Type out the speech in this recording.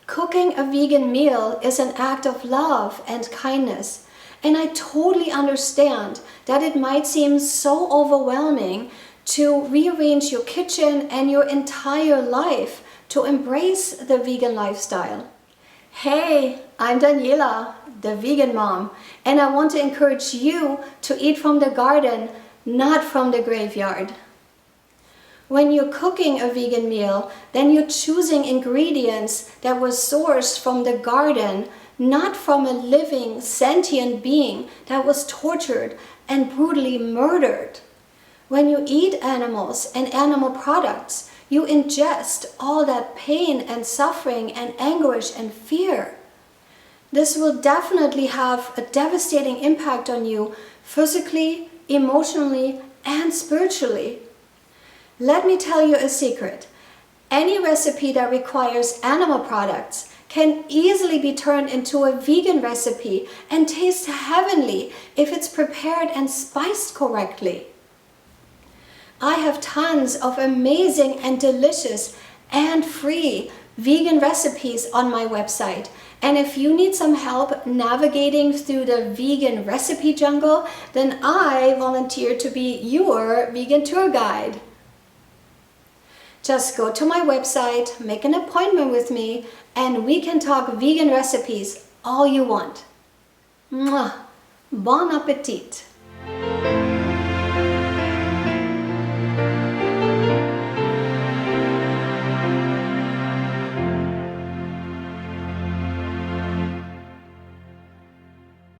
Cooking a vegan meal is an act of love and kindness, and I totally understand that it might seem so overwhelming to rearrange your kitchen and your entire life to embrace the vegan lifestyle. Hey, I'm Daniela, the vegan mom, and I want to encourage you to eat from the garden, not from the graveyard. When you're cooking a vegan meal, then you're choosing ingredients that were sourced from the garden, not from a living, sentient being that was tortured and brutally murdered. When you eat animals and animal products, you ingest all that pain and suffering and anguish and fear. This will definitely have a devastating impact on you physically, emotionally, and spiritually. Let me tell you a secret. Any recipe that requires animal products can easily be turned into a vegan recipe and taste heavenly if it's prepared and spiced correctly. I have tons of amazing and delicious and free vegan recipes on my website. And if you need some help navigating through the vegan recipe jungle, then I volunteer to be your vegan tour guide. Just go to my website, make an appointment with me, and we can talk vegan recipes all you want. Mwah! Bon appetit!